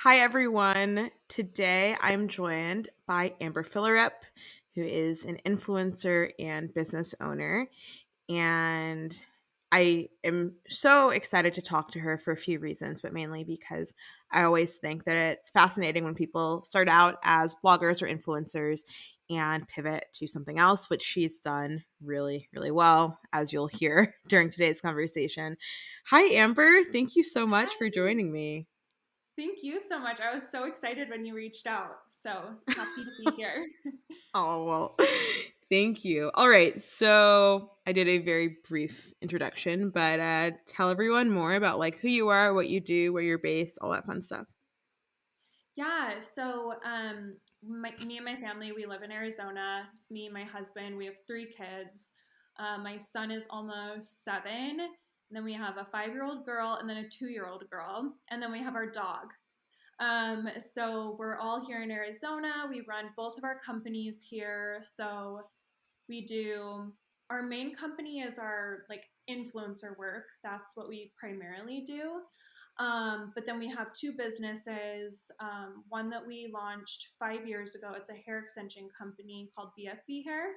Hi, everyone. Today I'm joined by Amber Fillerup, who is an influencer and business owner. And I am so excited to talk to her for a few reasons, but mainly because I always think that it's fascinating when people start out as bloggers or influencers and pivot to something else, which she's done really, really well, as you'll hear during today's conversation. Hi, Amber. Thank you so much for Hi. joining me. Thank you so much. I was so excited when you reached out. So happy to be here. Oh, well, thank you. All right. So I did a very brief introduction, but tell everyone more about like who you are, what you do, where you're based, all that fun stuff. Me and my family, we live in Arizona. It's me and my husband. We have three kids. My son is almost 7. And then we have a 5-year-old girl and then a 2-year-old girl. And then we have our dog. So we're all here in Arizona. We run both of our companies here. So we do our main company is our like influencer work. That's what we primarily do. But then we have two businesses. One that we launched 5 years ago. It's a hair extension company called BFB Hair.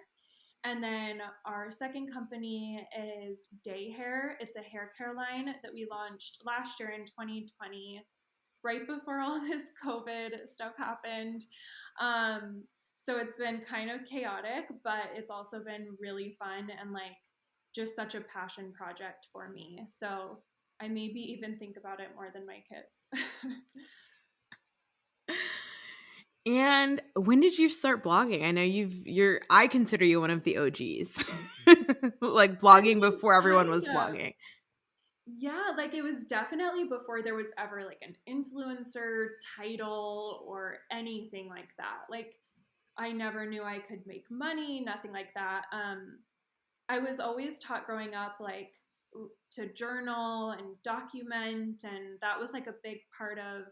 And then our second company is Day Hair. It's a hair care line that we launched last year in 2020, right before all this COVID stuff happened. Um, so it's been kind of chaotic, but it's also been really fun and like just such a passion project for me. So I maybe even think about it more than my kids. And when did you start blogging? I know I consider you one of the OGs. Like I blogging mean, before everyone was kind of. blogging. Yeah, like it was definitely before there was ever like an influencer title or anything like that. Like I never knew I could make money, nothing like that. I was always taught growing up like to journal and document, and that was like a big part of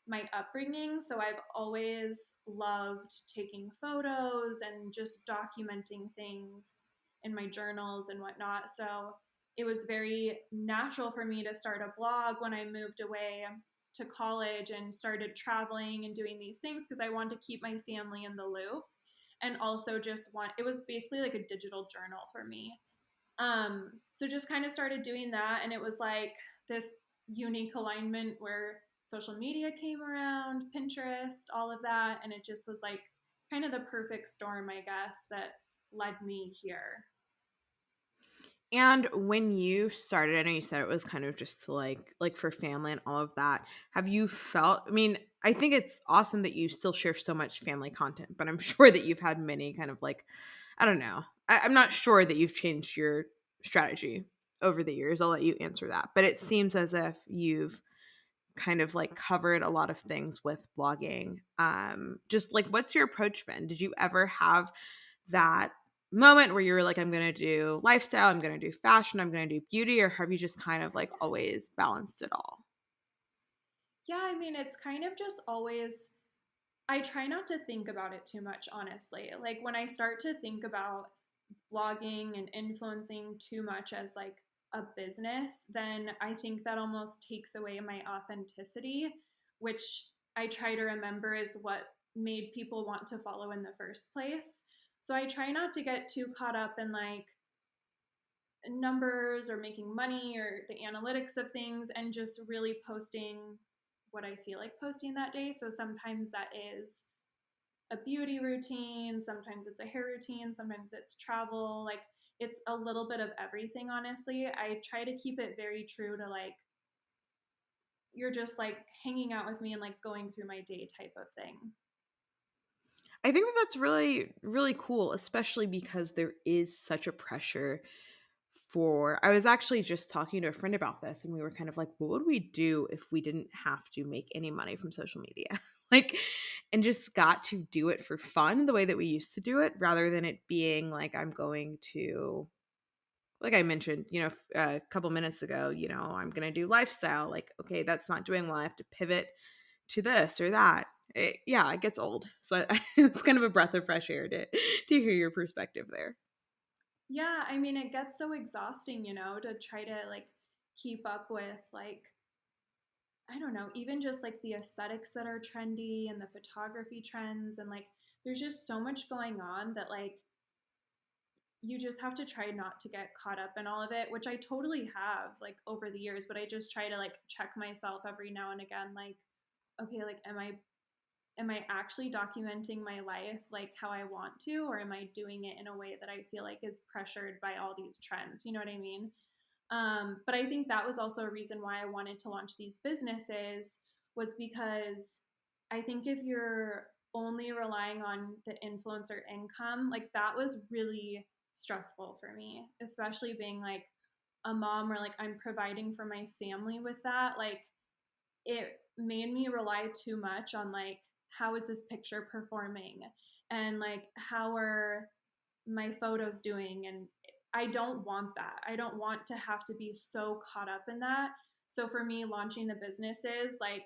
my upbringing. So I've always loved taking photos and just documenting things in my journals and whatnot. So it was very natural for me to start a blog when I moved away to college and started traveling and doing these things because I wanted to keep my family in the loop and also just want it was basically like a digital journal for me. So just kind of started doing that, and it was like this unique alignment where social media came around, Pinterest, all of that, and it just was like kind of the perfect storm, I guess, that led me here. And when you started, I know you said it was kind of just to like for family and all of that. Have you felt, I mean, I think it's awesome that you still share so much family content, but I'm sure that you've had many kind of like, I don't know. I'm not sure that you've changed your strategy over the years. I'll let you answer that. But it seems as if you've kind of like covered a lot of things with blogging. Just like what's your approach been? Did you ever have that moment where you were like, I'm going to do lifestyle, I'm going to do fashion, I'm going to do beauty, or have you just kind of like always balanced it all? Yeah, I mean, it's kind of just always, I try not to think about it too much, honestly. Like when I start to think about blogging and influencing too much as like a business, then I think that almost takes away my authenticity, which I try to remember is what made people want to follow in the first place. So I try not to get too caught up in like numbers or making money or the analytics of things and just really posting what I feel like posting that day. So sometimes that is a beauty routine, sometimes it's a hair routine, sometimes it's travel. Like it's a little bit of everything, honestly. I try to keep it very true to like you're just like hanging out with me and like going through my day type of thing. I think that that's really, really cool, especially because there is such a pressure for. I was actually just talking to a friend about this, and we were kind of like, what would we do if we didn't have to make any money from social media? Like, and just got to do it for fun the way that we used to do it rather than it being like, I'm going to, like I mentioned, a couple minutes ago, I'm going to do lifestyle. Like, okay, that's not doing well. I have to pivot to this or that. Yeah, it gets old. So it's kind of a breath of fresh air to hear your perspective there. Yeah, I mean, it gets so exhausting, to try to like keep up with like I don't know, even just like the aesthetics that are trendy and the photography trends, and like there's just so much going on that like you just have to try not to get caught up in all of it, which I totally have like over the years, but I just try to like check myself every now and again, like, okay, like am I actually documenting my life like how I want to, or am I doing it in a way that I feel like is pressured by all these trends? You know what I mean? But I think that was also a reason why I wanted to launch these businesses, was because I think if you're only relying on the influencer income, like that was really stressful for me, especially being like a mom where like I'm providing for my family with that. Like it made me rely too much on like how is this picture performing, and like how are my photos doing, and I don't want that. I don't want to have to be so caught up in that. So for me, launching the businesses like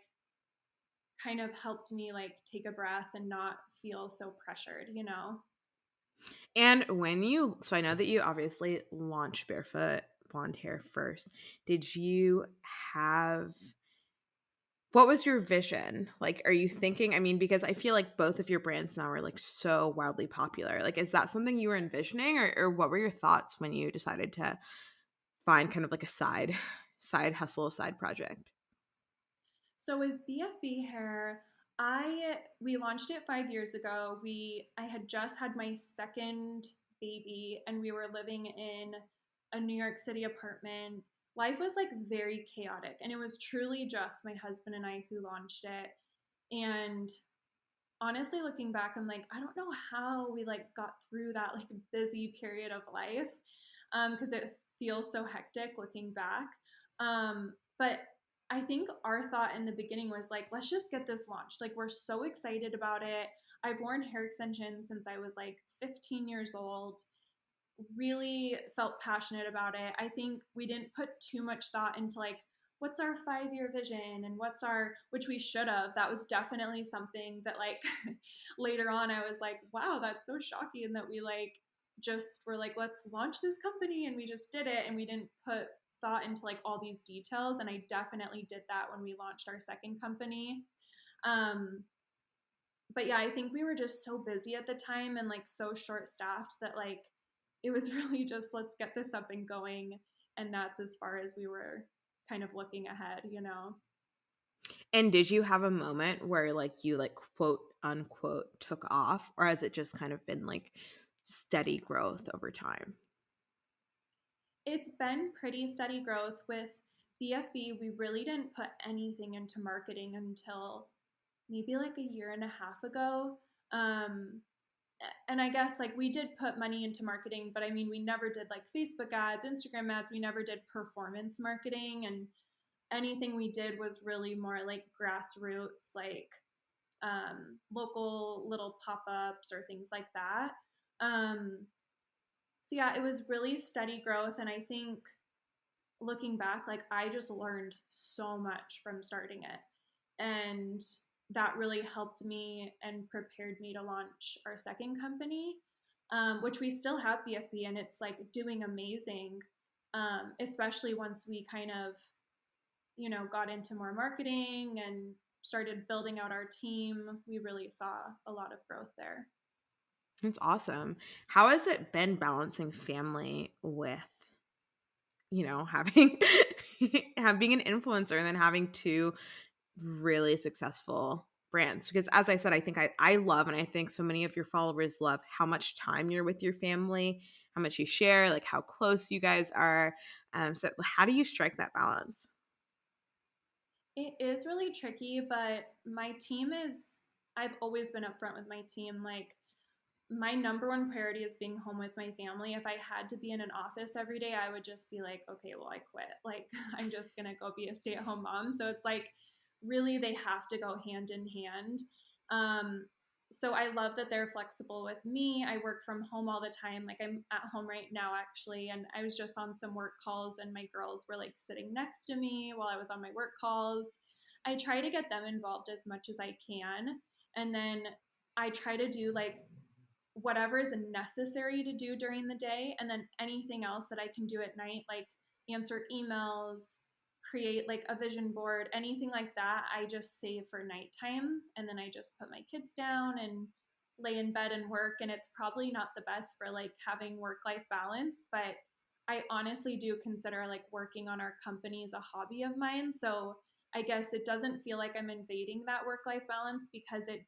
kind of helped me like take a breath and not feel so pressured, you know? And so I know that you obviously launched Barefoot Blonde Hair first. Did you have What was your vision? Like, are you thinking, I mean, because I feel like both of your brands now are like so wildly popular. Like, is that something you were envisioning, or what were your thoughts when you decided to find kind of like a side hustle, side project? So with BFB hair, I we launched it 5 years ago. I had just had my second baby, and we were living in a New York City apartment. Life was like very chaotic, and it was truly just my husband and I who launched it. And honestly, looking back, I'm like, I don't know how we like got through that like busy period of life, because it feels so hectic looking back. But I think our thought in the beginning was like, let's just get this launched. Like, we're so excited about it. I've worn hair extensions since I was like 15 years old, really felt passionate about it. I think we didn't put too much thought into like what's our 5-year vision and what's our, which we should have. That was definitely something that like later on I was like, wow, that's so shocking that we like just were like, let's launch this company, and we just did it, and we didn't put thought into like all these details. And I definitely did that when we launched our second company. Um, but yeah, I think we were just so busy at the time and like so short staffed that like it was really just let's get this up and going. And that's as far as we were kind of looking ahead, you know? And did you have a moment where like you like quote unquote took off, or has it just kind of been like steady growth over time? It's been pretty steady growth with BFB. We really didn't put anything into marketing until maybe like a year and a half ago. Um, and I guess like we did put money into marketing, but I mean, we never did like Facebook ads, Instagram ads. We never did performance marketing, and anything we did was really more like grassroots, like local little pop ups or things like that. Um, so yeah, it was really steady growth, and I think looking back, like I just learned so much from starting it, and that really helped me and prepared me to launch our second company, which we still have BFB, and it's like doing amazing, especially once we kind of got into more marketing and started building out our team. We really saw a lot of growth there. It's awesome. How has it been balancing family with, having being an influencer and then having two really successful brands? Because as I said, I think I love, and I think so many of your followers love how much time you're with your family, how much you share, like how close you guys are. So how do you strike that balance? It is really tricky, but my team is, I've always been upfront with my team. Like, my number one priority is being home with my family. If I had to be in an office every day, I would just be like, okay, well, I quit. Like, I'm just going to go be a stay at home mom. So it's like, really, they have to go hand in hand. Um, so I love that they're flexible with me. I work from home all the time. Like, I'm at home right now, actually. And I was just on some work calls, and my girls were like sitting next to me while I was on my work calls. I try to get them involved as much as I can. And then I try to do like whatever is necessary to do during the day, and then anything else that I can do at night, like answer emails, create like a vision board, anything like that, I just save for nighttime. And then I just put my kids down and lay in bed and work. And it's probably not the best for like having work life balance, but I honestly do consider like working on our company as a hobby of mine. So I guess it doesn't feel like I'm invading that work life balance because it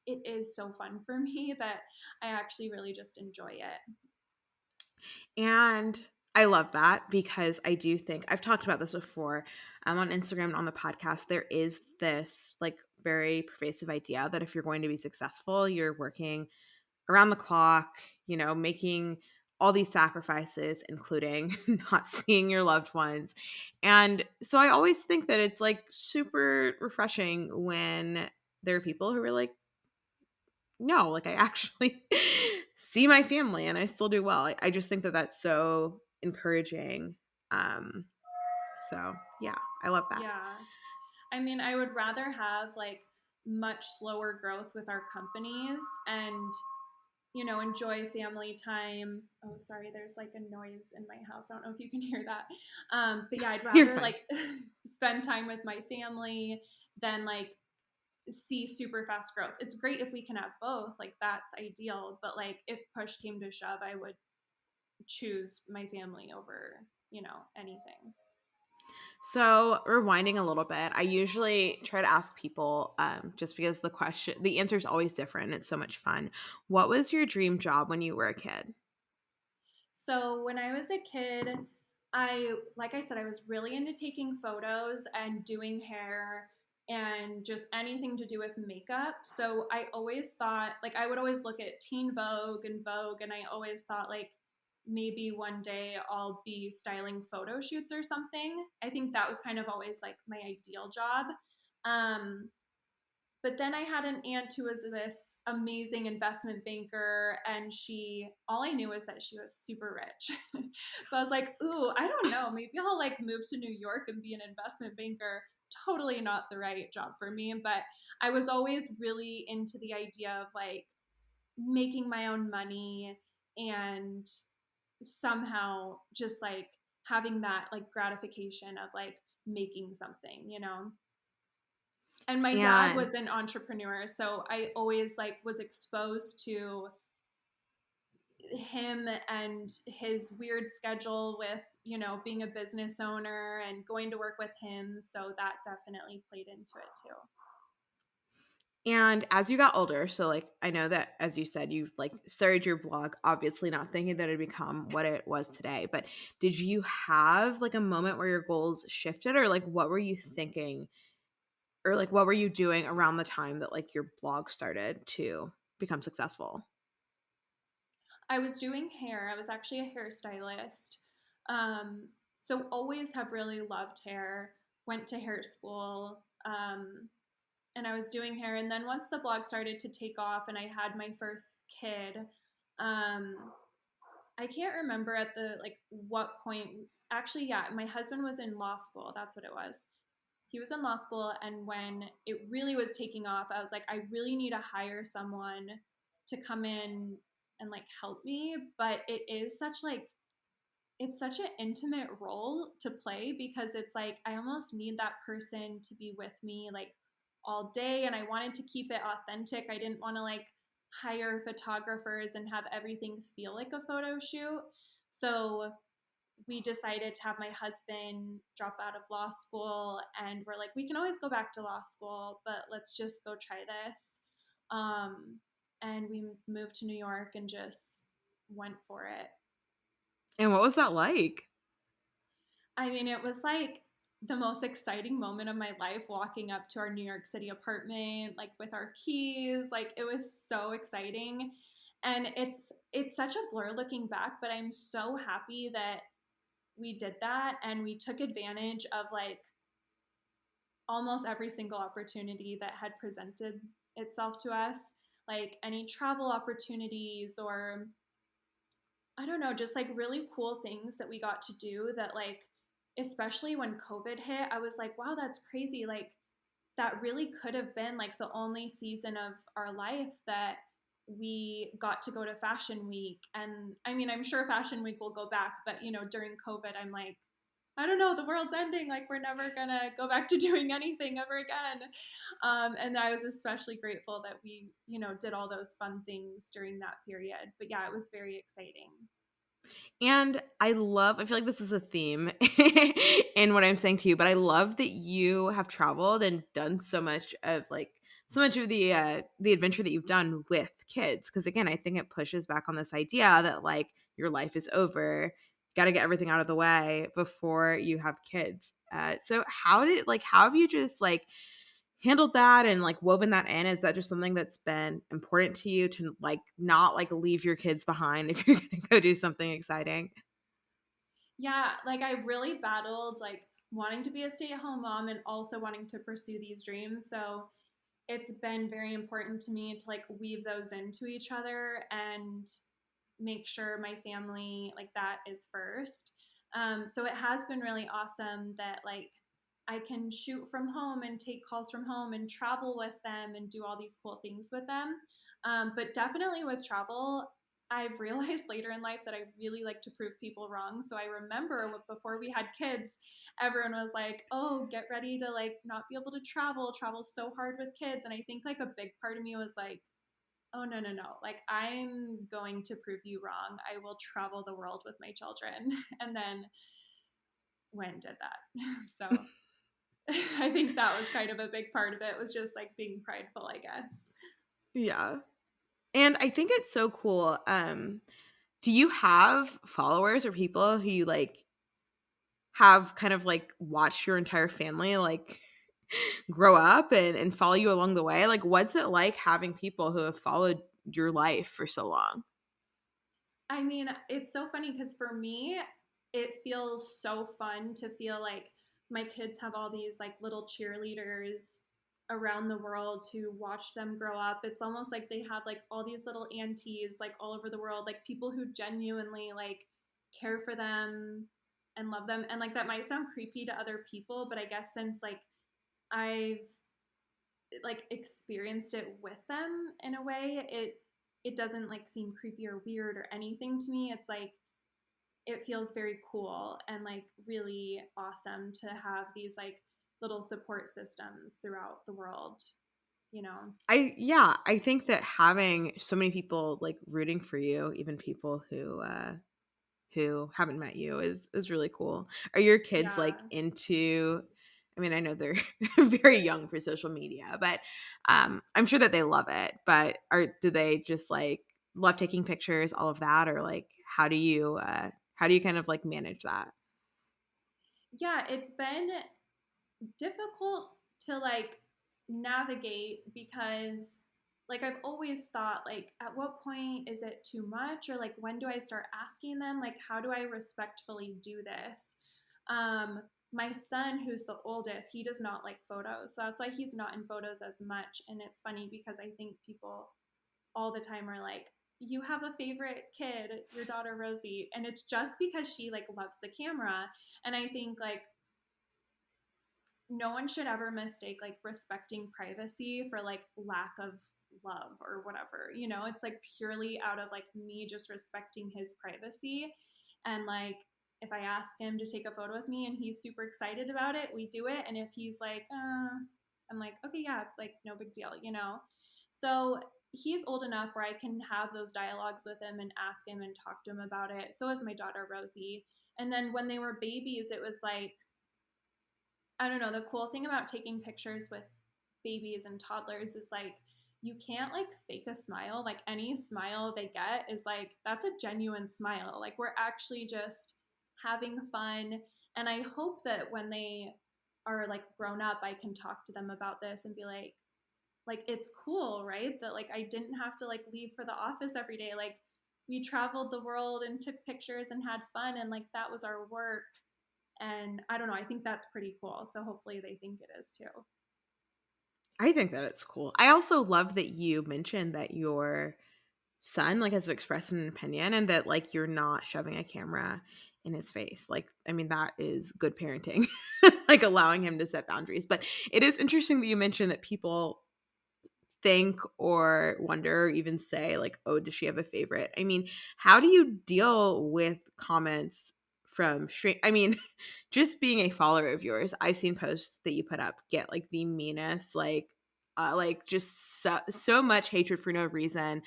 is so fun for me that I actually really just enjoy it. And I love that because I do think I've talked about this before on Instagram and on the podcast. There is this like very pervasive idea that if you're going to be successful, you're working around the clock, making all these sacrifices, including not seeing your loved ones. And so I always think that it's like super refreshing when there are people who are like, no, like I actually see my family and I still do well. I just think that that's so encouraging. Um, so yeah, I love that. Yeah. I mean, I would rather have like much slower growth with our companies and, enjoy family time. Oh, sorry, there's like a noise in my house. I don't know if you can hear that. But yeah, I'd You're rather fine. like spend time with my family than like see super fast growth. It's great if we can have both, like that's ideal. But like if push came to shove, I would choose my family over, anything. So rewinding a little bit, I usually try to ask people, just because the answer is always different. It's so much fun. What was your dream job when you were a kid? So when I was a kid, like I said, I was really into taking photos and doing hair and just anything to do with makeup. So I always thought, like, I would always look at Teen Vogue, and I always thought, like, maybe one day I'll be styling photo shoots or something. I think that was kind of always like my ideal job. Um, but then I had an aunt who was this amazing investment banker, and all I knew was that she was super rich. So I was like, ooh, I don't know. Maybe I'll like move to New York and be an investment banker. Totally not the right job for me. But I was always really into the idea of like making my own money and somehow just like having that like gratification of like making something. And my dad And was an entrepreneur, so I always like was exposed to him and his weird schedule with being a business owner and going to work with him, so that definitely played into it too. And as you got older, so like I know that as you said, you like started your blog, obviously not thinking that it'd become what it was today. But did you have like a moment where your goals shifted, or like what were you thinking, or like what were you doing around the time that like your blog started to become successful? I was doing hair. I was actually a hairstylist. So always have really loved hair. Went to hair school. And I was doing hair. And then once the blog started to take off and I had my first kid, um, I can't remember at the like what point. Actually, yeah, my husband was in law school. That's what it was. He was in law school, and when it really was taking off, I was like, I really need to hire someone to come in and like help me. But it's such an intimate role to play because it's like I almost need that person to be with me like all day, and I wanted to keep it authentic. I didn't want to like hire photographers and have everything feel like a photo shoot. So we decided to have my husband drop out of law school, and we're like, we can always go back to law school, but let's just go try this. um, and we moved to New York and just went for it. And what was that like? I mean, it was like the most exciting moment of my life walking up to our New York City apartment, like with our keys. Like it was so exciting. And it's such a blur looking back, but I'm so happy that we did that and we took advantage of like almost every single opportunity that had presented itself to us, like any travel opportunities or I don't know, just like really cool things that we got to do that like especially when COVID hit, I was like, wow, that's crazy. Like that really could have been like the only season of our life that we got to go to Fashion Week. And I mean, I'm sure Fashion Week will go back, but during COVID, I'm like, I don't know, the world's ending. Like, we're never gonna go back to doing anything ever again. And I was especially grateful that we, did all those fun things during that period. But yeah, it was very exciting. And I feel like this is a theme in what I'm saying to you, but I love that you have traveled and done so much of the adventure that you've done with kids. Cause again, I think it pushes back on this idea that like your life is over, got to get everything out of the way before you have kids. So how have you just like handled that and like woven that in? Is that just something that's been important to you to like not like leave your kids behind if you're gonna go do something exciting? Yeah, like I've really battled like wanting to be a stay-at-home mom and also wanting to pursue these dreams. So it's been very important to me to like weave those into each other and make sure my family like that is first. So it has been really awesome that like I can shoot from home and take calls from home and travel with them and do all these cool things with them. But definitely with travel, I've realized later in life that I really like to prove people wrong. So I remember before we had kids, everyone was like, "Oh, get ready to like not be able to travel. Travel's so hard with kids." And I think like a big part of me was like, "Oh, no, no, no. Like I'm going to prove you wrong. I will travel the world with my children." And then went and did that. So I think that was kind of a big part of it, was just like being prideful, I guess. Yeah. And I think it's so cool. Do you have followers or people who you like have kind of like watched your entire family like grow up and follow you along the way? Like what's it like having people who have followed your life for so long? I mean, it's so funny because for me, it feels so fun to feel like my kids have all these like little cheerleaders around the world to watch them grow up. It's almost like they have like all these little aunties like all over the world, like people who genuinely like care for them and love them. And like that might sound creepy to other people, but I guess since like I've like experienced it with them in a way, it doesn't like seem creepy or weird or anything to me. It's like it feels very cool and like really awesome to have these like little support systems throughout the world, you know. I think that having so many people like rooting for you, even people who haven't met you is really cool. Are your kids like Yeah. into I mean, I know they're very young for social media, but I'm sure that they love it. But do they just like love taking pictures, all of that, or like how do you kind of like manage that? Yeah, it's been difficult to like navigate because like I've always thought like at what point is it too much, or like when do I start asking them like how do I respectfully do this? My son, who's the oldest, he does not like photos, so that's why he's not in photos as much. And it's funny because I think people all the time are like, you have a favorite kid, your daughter Rosie, and it's just because she like loves the camera. And I think like no one should ever mistake like respecting privacy for like lack of love or whatever. It's like purely out of like me just respecting his privacy. And like if I ask him to take a photo with me and he's super excited about it, we do it. And if he's like, I'm like, okay, yeah, like no big deal. So he's old enough where I can have those dialogues with him and ask him and talk to him about it. So is my daughter Rosie. And then when they were babies, it was like, I don't know. The cool thing about taking pictures with babies and toddlers is like you can't like fake a smile. Like any smile they get is like that's a genuine smile. Like we're actually just having fun. And I hope that when they are like grown up, I can talk to them about this and be like it's cool, right? That like I didn't have to like leave for the office every day. Like we traveled the world and took pictures and had fun, and like that was our work. And I don't know, I think that's pretty cool. So hopefully they think it is too. I think that it's cool. I also love that you mentioned that your son like has expressed an opinion and that like you're not shoving a camera in his face. Like, I mean, that is good parenting, like allowing him to set boundaries. But it is interesting that you mentioned that people think or wonder or even say like, oh, does she have a favorite? I mean, how do you deal with comments from I mean, just being a follower of yours, I've seen posts that you put up get like the meanest, like just so much hatred for no reason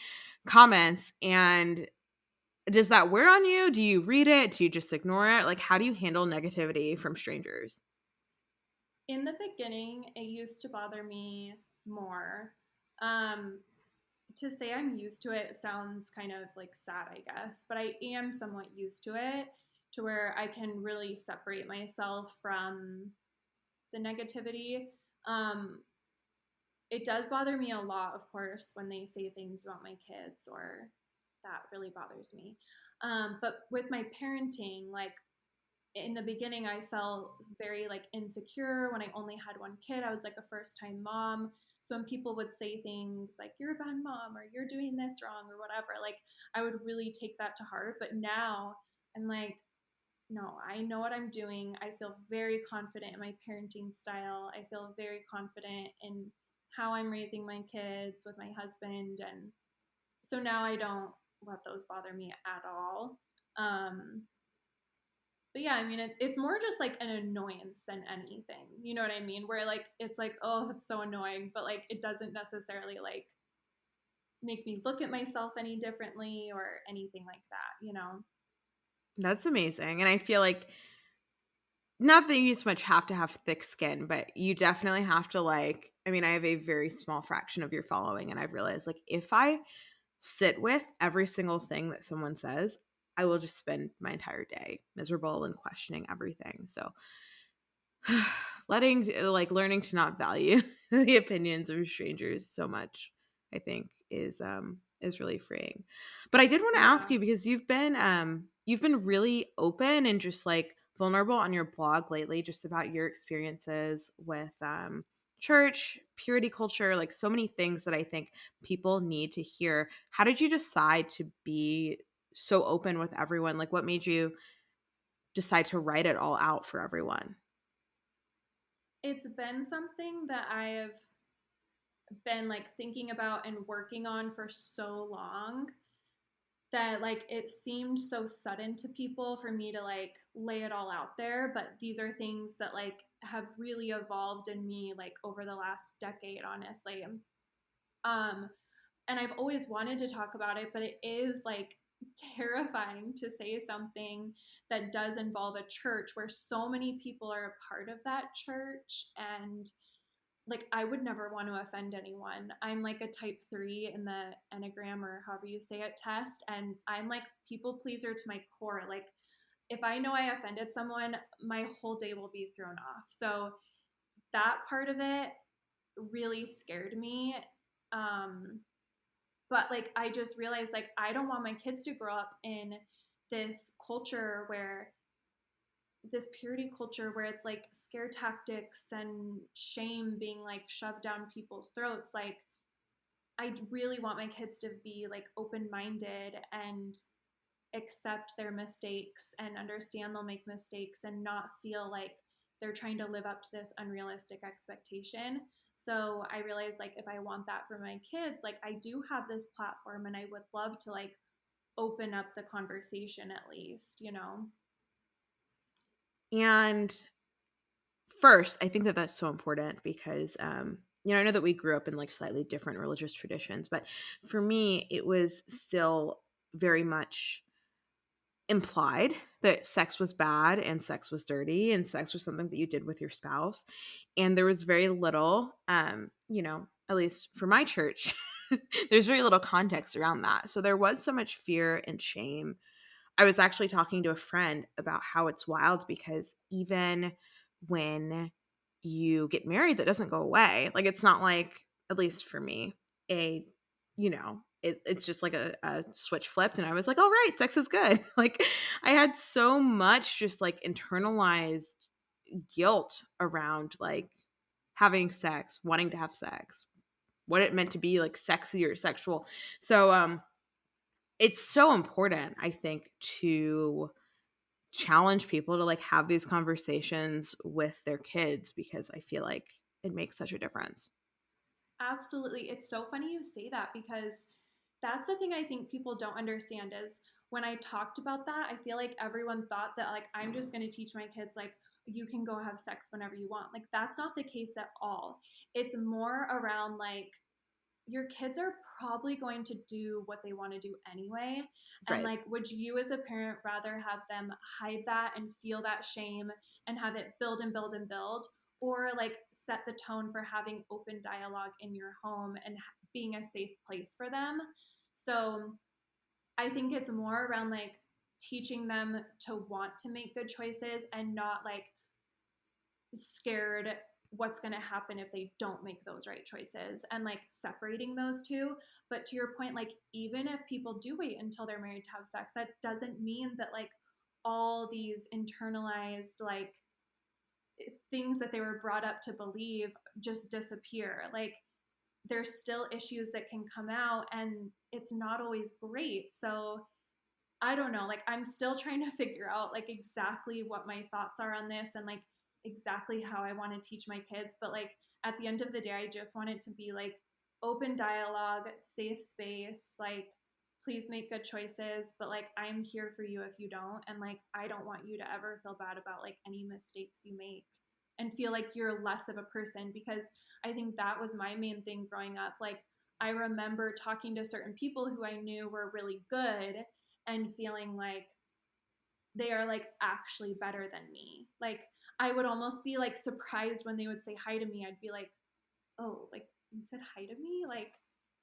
comments. And does that wear on you? Do you read it? Do you just ignore it? Like, how do you handle negativity from strangers? In the beginning, it used to bother me more. Um, to say I'm used to it sounds kind of like sad, I guess, but I am somewhat used to it to where I can really separate myself from the negativity. Um, it does bother me a lot, of course, when they say things about my kids, or that really bothers me. But with my parenting, like in the beginning, I felt very like insecure when I only had one kid. I was like a first time mom. So when people would say things like, you're a bad mom, or you're doing this wrong, or whatever, like I would really take that to heart. But now I'm like, no, I know what I'm doing. I feel very confident in my parenting style. I feel very confident in how I'm raising my kids with my husband. And so now I don't let those bother me at all. Um, but yeah, I mean, it's more just like an annoyance than anything. You know what I mean? Where like, it's like, oh, it's so annoying, but like, it doesn't necessarily like make me look at myself any differently or anything like that. That's amazing. And I feel like not that you so much have to have thick skin, but you definitely have to like, I mean, I have a very small fraction of your following, and I've realized like if I sit with every single thing that someone says, I will just spend my entire day miserable and questioning everything. So learning to not value the opinions of strangers so much, I think is really freeing. But I did want to ask Yeah. you, because you've been really open and just like vulnerable on your blog lately, just about your experiences with church, purity culture, like so many things that I think people need to hear. How did you decide to be so open with everyone? Like, what made you decide to write it all out for everyone? It's been something that I have been like thinking about and working on for so long that like it seemed so sudden to people for me to like lay it all out there, but these are things that like have really evolved in me like over the last decade, honestly. um and I've always wanted to talk about it, but it is like terrifying to say something that does involve a church where so many people are a part of that church. And like I would never want to offend anyone. I'm like a type 3 in the Enneagram, or however you say it, test, and I'm like people pleaser to my core. Like if I know I offended someone, my whole day will be thrown off. So that part of it really scared me. Um but like I just realized like I don't want my kids to grow up in this culture where this purity culture where it's like scare tactics and shame being like shoved down people's throats. Like I really want my kids to be like open-minded and accept their mistakes and understand they'll make mistakes and not feel like they're trying to live up to this unrealistic expectation. So I realized like if I want that for my kids, like I do have this platform and I would love to like open up the conversation at least. And first, I think that that's so important because, I know that we grew up in like slightly different religious traditions, but for me, it was still very much implied that sex was bad and sex was dirty and sex was something that you did with your spouse. And there was very little, at least for my church, there's very little context around that. So there was so much fear and shame. I was actually talking to a friend about how it's wild because even when you get married, that doesn't go away. Like, it's not like, at least for me, it's just like a switch flipped. And I was like, all right, sex is good. Like, I had so much just like internalized guilt around like having sex, wanting to have sex, what it meant to be like sexy or sexual. So, it's so important, I think, to challenge people to like have these conversations with their kids, because I feel like it makes such a difference. Absolutely. It's so funny you say that because that's the thing I think people don't understand is when I talked about that, I feel like everyone thought that like I'm just going to teach my kids like you can go have sex whenever you want. Like that's not the case at all. It's more around like your kids are probably going to do what they want to do anyway. And Right. like, would you as a parent rather have them hide that and feel that shame and have it build and build and build? Or like set the tone for having open dialogue in your home and being a safe place for them? So I think it's more around like teaching them to want to make good choices and not like scared what's going to happen if they don't make those right choices and like separating those two. But to your point, like even if people do wait until they're married to have sex, that doesn't mean that like all these internalized like things that they were brought up to believe just disappear. Like there's still issues that can come out and it's not always great. So I don't know. Like I'm still trying to figure out like exactly what my thoughts are on this and like exactly how I want to teach my kids. But like at the end of the day, I just want it to be like open dialogue, safe space, like please make good choices, but like I'm here for you if you don't. And like I don't want you to ever feel bad about like any mistakes you make and feel like you're less of a person because I think that was my main thing growing up. Like I remember talking to certain people who I knew were really good and feeling like they are like actually better than me. Like I would almost be like surprised when they would say hi to me. I'd be like, "Oh, like you said hi to me? Like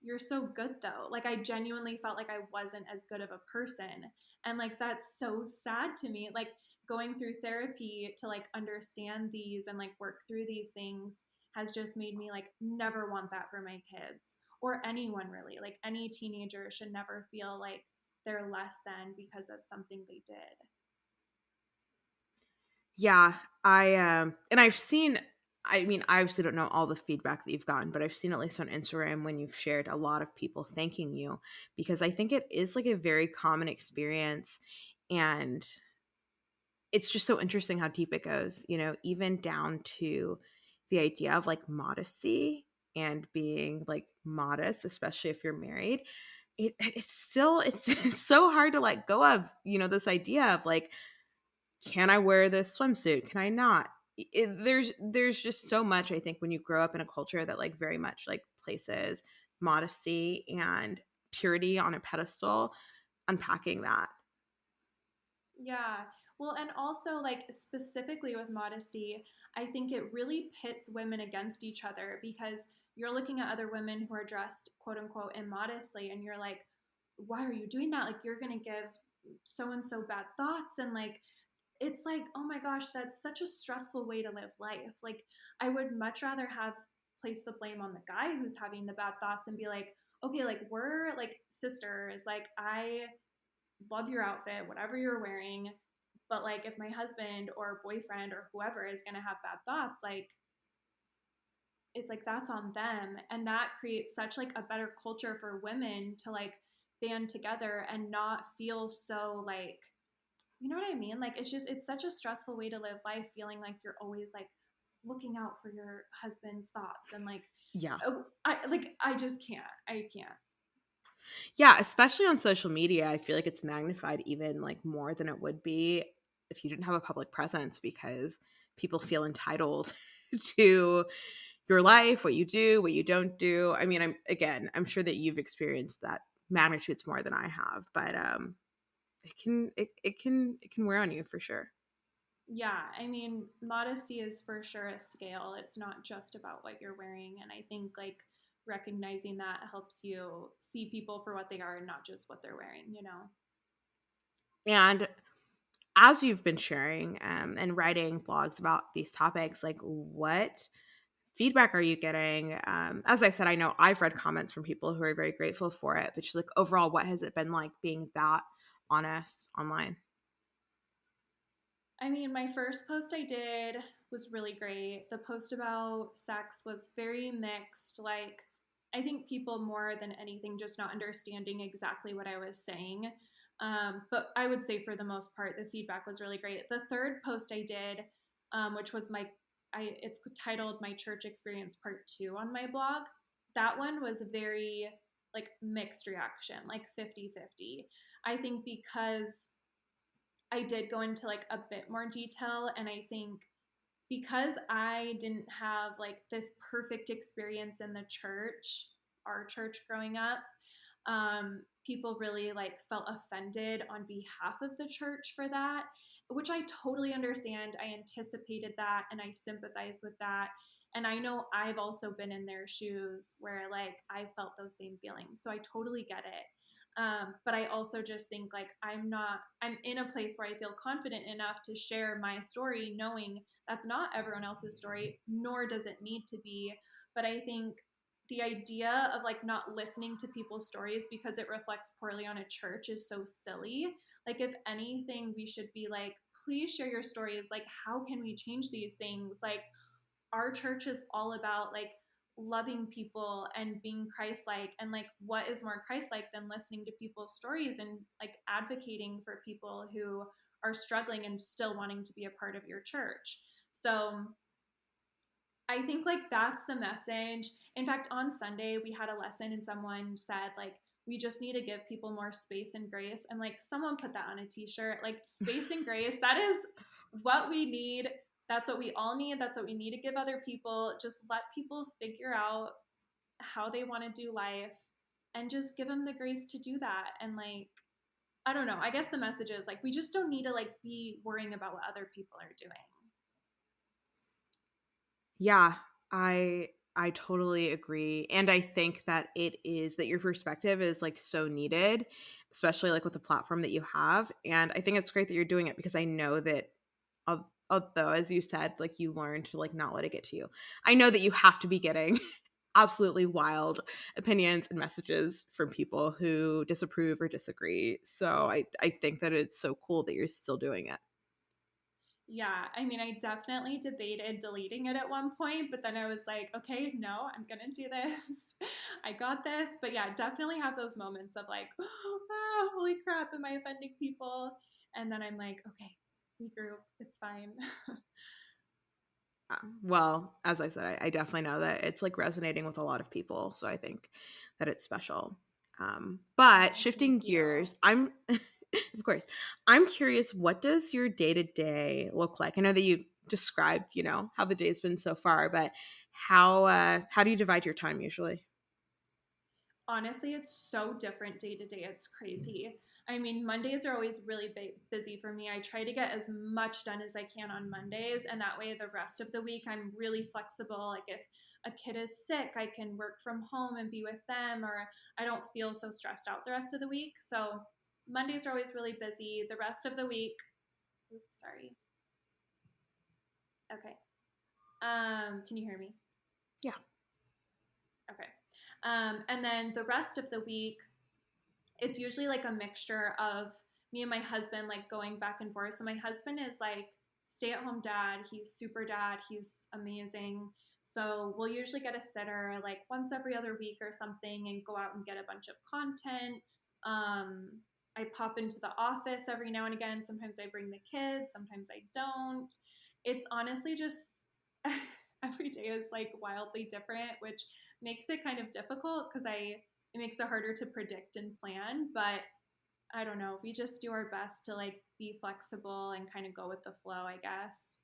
you're so good though." Like I genuinely felt like I wasn't as good of a person. And like that's so sad to me. Like going through therapy to like understand these and like work through these things has just made me like never want that for my kids or anyone really. Like any teenager should never feel like they're less than because of something they did. Yeah, and I've seen, I mean, I obviously don't know all the feedback that you've gotten, but I've seen at least on Instagram when you've shared a lot of people thanking you because I think it is like a very common experience, and it's just so interesting how deep it goes, even down to the idea of like modesty and being like modest, especially if you're married. It's still it's so hard to let go of, this idea of like, can I wear this swimsuit? Can I not? There's just so much, I think, when you grow up in a culture that like very much like places modesty and purity on a pedestal, unpacking that. Yeah. Well, and also, like, specifically with modesty, I think it really pits women against each other because you're looking at other women who are dressed, quote unquote, immodestly, and you're like, why are you doing that? Like, you're going to give so and so bad thoughts. And, like, it's like, oh my gosh, that's such a stressful way to live life. Like, I would much rather have place the blame on the guy who's having the bad thoughts and be like, okay, like, we're like sisters. Like, I love your outfit, whatever you're wearing. But like if my husband or boyfriend or whoever is going to have bad thoughts, like it's like that's on them and that creates such like a better culture for women to like band together and not feel so like you know what I mean? Like it's just it's such a stressful way to live life feeling like you're always like looking out for your husband's thoughts and like Yeah. oh, I just can't. I can't. Yeah, especially on social media, I feel like it's magnified even like more than it would be if you didn't have a public presence because people feel entitled to your life, what you do, what you don't do. I mean, I'm sure that you've experienced that magnitudes more than I have, but it can wear on you for sure. Yeah, I mean, modesty is for sure a scale. It's not just about what you're wearing. And I think like recognizing that helps you see people for what they are and not just what they're wearing, you know? And as you've been sharing and writing blogs about these topics, like what feedback are you getting? As I said, I know I've read comments from people who are very grateful for it, but just like overall, what has it been like being that honest online? I mean, my first post I did was really great. The post about sex was very mixed. Like, I think people more than anything just not understanding exactly what I was saying. But I would say for the most part, the feedback was really great. The third post I did, which was it's titled "My Church Experience Part Two" on my blog. That one was very like mixed reaction, like 50-50. I think because I did go into like a bit more detail, and I think because I didn't have like this perfect experience in the church, our church growing up, people really like felt offended on behalf of the church for that, which I totally understand. I anticipated that and I sympathize with that. And I know I've also been in their shoes where like I felt those same feelings. So I totally get it. But I also just think like I'm in a place where I feel confident enough to share my story, knowing that's not everyone else's story, nor does it need to be. But I think the idea of like not listening to people's stories because it reflects poorly on a church is so silly. Like, if anything, we should be like, please share your stories. Like, how can we change these things? Like, our church is all about like loving people and being Christ-like, and like what is more Christ-like than listening to people's stories and like advocating for people who are struggling and still wanting to be a part of your church. So I think like that's the message. In fact, on Sunday we had a lesson and someone said like we just need to give people more space and grace. And like someone put that on a t-shirt, like space and grace, that is what we need. That's what we all need. That's what we need to give other people. Just let people figure out how they want to do life and just give them the grace to do that. And like, I don't know. I guess the message is like we just don't need to like be worrying about what other people are doing. Yeah, I totally agree. And I think that it is that your perspective is like so needed, especially like with the platform that you have. And I think it's great that you're doing it because I know that although as you said, like you learned to like not let it get to you. I know that you have to be getting absolutely wild opinions and messages from people who disapprove or disagree. So I think that it's so cool that you're still doing it. Yeah, I mean, I definitely debated deleting it at one point, but then I was like, okay, no, I'm gonna do this. I got this. But yeah, definitely have those moments of like, oh, holy crap, am I offending people? And then I'm like, okay, regroup, it's fine. Well, as I said, I definitely know that it's like resonating with a lot of people. So I think that it's special. But Oh, thank shifting you. gears, I'm, of course, I'm curious, what does your day to day look like? I know that you described, how the day's been so far, but how do you divide your time usually? Honestly, it's so different day to day. It's crazy. I mean, Mondays are always really busy for me. I try to get as much done as I can on Mondays, and that way the rest of the week I'm really flexible. Like if a kid is sick, I can work from home and be with them, or I don't feel so stressed out the rest of the week. So Mondays are always really busy. The rest of the week, oops, sorry. Okay. Can you hear me? Yeah. Okay. And then the rest of the week, it's usually like a mixture of me and my husband like going back and forth. So my husband is like stay-at-home dad. He's super dad. He's amazing. So we'll usually get a sitter like once every other week or something and go out and get a bunch of content. I pop into the office every now and again. Sometimes I bring the kids, sometimes I don't. It's honestly just every day is like wildly different, which makes it kind of difficult because it makes it harder to predict and plan. But I don't know. We just do our best to like be flexible and kind of go with the flow, I guess.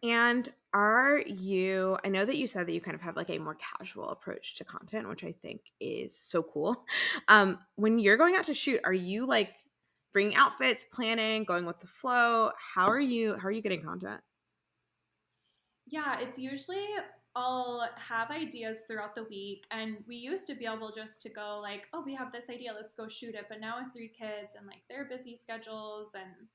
And I know that you said that you kind of have like a more casual approach to content, which I think is so cool. When you're going out to shoot, are you like bringing outfits, planning, going with the flow? How are you getting content? Yeah, it's usually I'll have ideas throughout the week. And we used to be able just to go like, oh, we have this idea, let's go shoot it. But now with three kids and like their busy schedules, and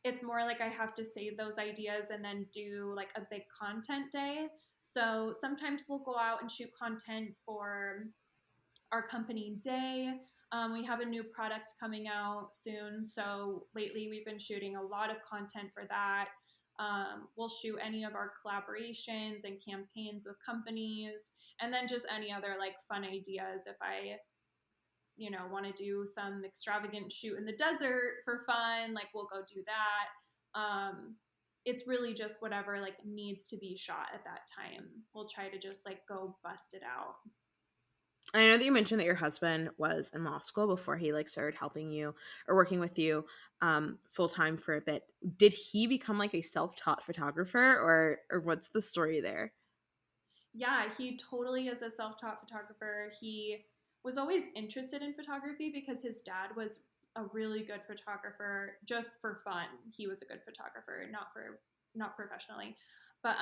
it's more like I have to save those ideas and then do like a big content day. So sometimes we'll go out and shoot content for our company day. We have a new product coming out soon. So lately we've been shooting a lot of content for that. We'll shoot any of our collaborations and campaigns with companies, and then just any other like fun ideas. If I, want to do some extravagant shoot in the desert for fun, like we'll go do that. It's really just whatever like needs to be shot at that time. We'll try to just like go bust it out. I know that you mentioned that your husband was in law school before he like started helping you or working with you full time for a bit. Did he become like a self-taught photographer or what's the story there? Yeah, he totally is a self-taught photographer. He was always interested in photography because his dad was a really good photographer just for fun. He was a good photographer, not professionally. But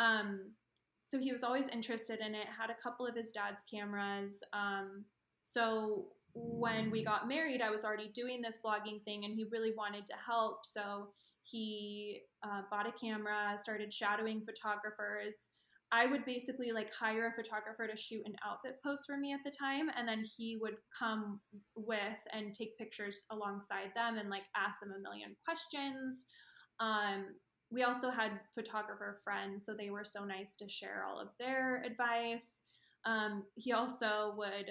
so he was always interested in it, had a couple of his dad's cameras. So when we got married, I was already doing this blogging thing and he really wanted to help. So he bought a camera, started shadowing photographers. I would basically like hire a photographer to shoot an outfit post for me at the time, and then he would come with and take pictures alongside them and like ask them a million questions. We also had photographer friends, so they were so nice to share all of their advice. He also would,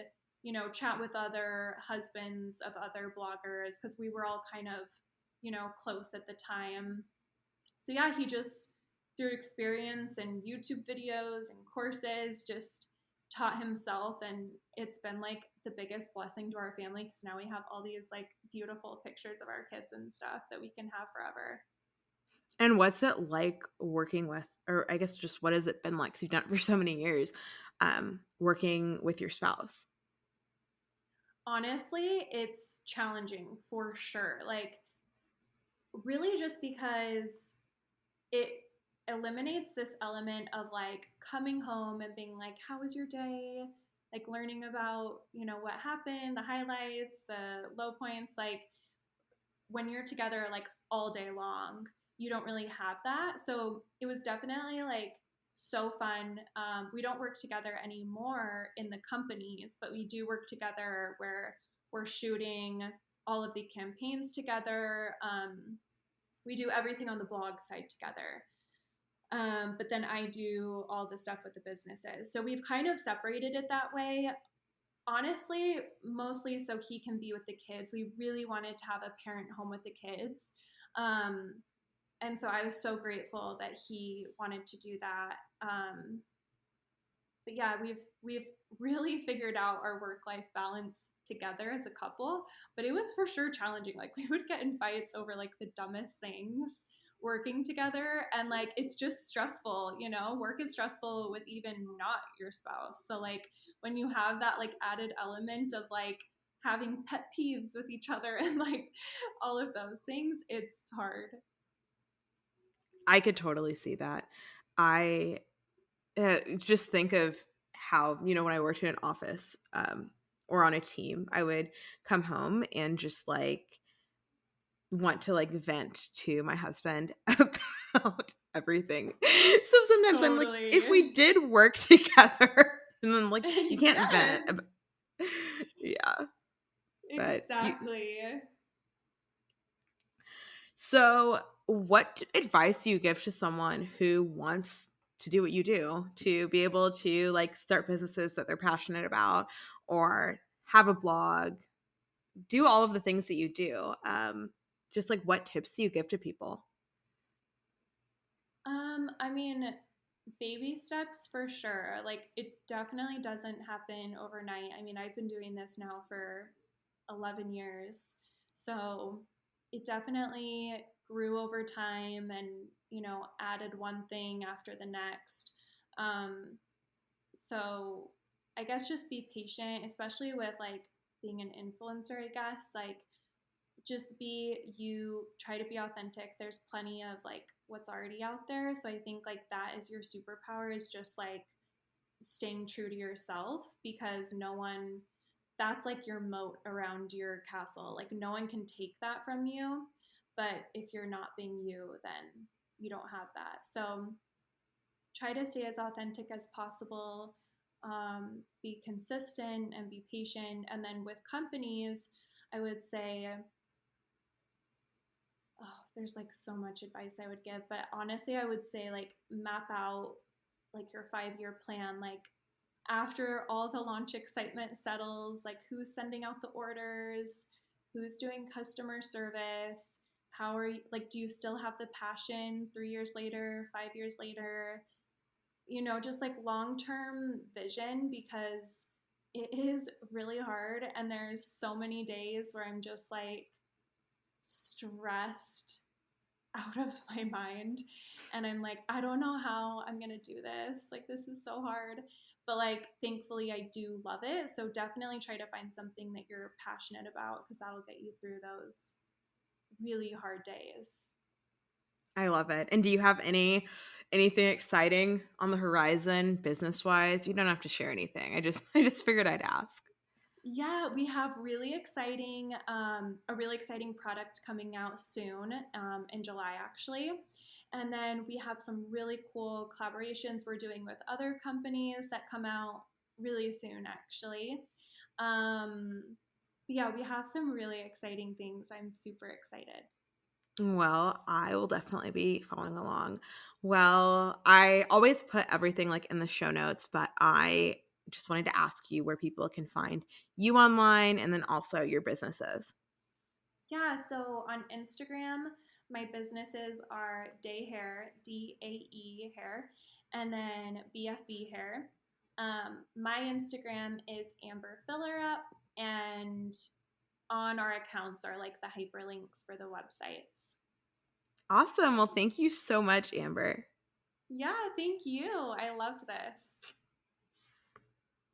chat with other husbands of other bloggers because we were all kind of, close at the time. So yeah, he just through experience and YouTube videos and courses just taught himself, and it's been like the biggest blessing to our family because now we have all these like beautiful pictures of our kids and stuff that we can have forever. And what's it like working with, or I guess just what has it been like? Because you've done it for so many years, working with your spouse. Honestly, it's challenging for sure. Like really just because it eliminates this element of like coming home and being like, how was your day? Like learning about, what happened, the highlights, the low points. Like when you're together like all day long, you don't really have that. So it was definitely like so fun. We don't work together anymore in the companies, but we do work together where we're shooting all of the campaigns together. We do everything on the blog side together. But then I do all the stuff with the businesses. So we've kind of separated it that way. Honestly, mostly so he can be with the kids. We really wanted to have a parent home with the kids. Um, and so I was so grateful that he wanted to do that. But yeah, we've really figured out our work life balance together as a couple. But it was for sure challenging. Like we would get in fights over like the dumbest things working together, and like it's just stressful. Work is stressful with even not your spouse. So like when you have that like added element of like having pet peeves with each other and like all of those things, it's hard. I could totally see that. I just think of how, when I worked in an office or on a team, I would come home and just like want to like vent to my husband about everything. So sometimes I'm like, if we Totally. did work together, and then like you can't vent. Yes, Yeah, but you. exactly. So, what advice do you give to someone who wants to do what you do, to be able to like start businesses that they're passionate about or have a blog, do all of the things that you do? Just like what tips do you give to people? I mean, baby steps for sure. Like it definitely doesn't happen overnight. I mean, I've been doing this now for 11 years. So it definitely grew over time and, added one thing after the next. Um, so I guess just be patient, especially with like being an influencer, I guess. Like just be you, try to be authentic. There's plenty of like what's already out there. So I think like that is your superpower, is just like staying true to yourself, because no one, that's like your moat around your castle. Like no one can take that from you. But if you're not being you, then you don't have that. So try to stay as authentic as possible, be consistent and be patient. And then with companies, I would say, oh, there's like so much advice I would give, but honestly, I would say like map out like your 5-year plan. Like after all the launch excitement settles, like who's sending out the orders, who's doing customer service, how are you, like, do you still have the passion 3 years later, 5 years later? Just like long term vision, because It is really hard, and there's so many days where I'm just like stressed out of my mind, and I'm like, I don't know how I'm going to do this. Like, this is so hard. But like, thankfully I do love it. So definitely try to find something that you're passionate about, because that'll get you through those really hard days. I love it. And do you have anything exciting on the horizon business-wise? You don't have to share anything. I just figured I'd ask. Yeah, we have a really exciting product coming out soon, in July actually. And then we have some really cool collaborations we're doing with other companies that come out really soon actually. Um, yeah, we have some really exciting things. I'm super excited. Well, I will definitely be following along. Well, I always put everything like in the show notes, but I just wanted to ask you where people can find you online and then also your businesses. Yeah, so on Instagram, my businesses are Day Hair, DAE Hair, and then BFB Hair. My Instagram is Amber Fillerup, and on our accounts are like the hyperlinks for the websites. Awesome. Well, thank you so much, Amber. Yeah, thank you. I loved this.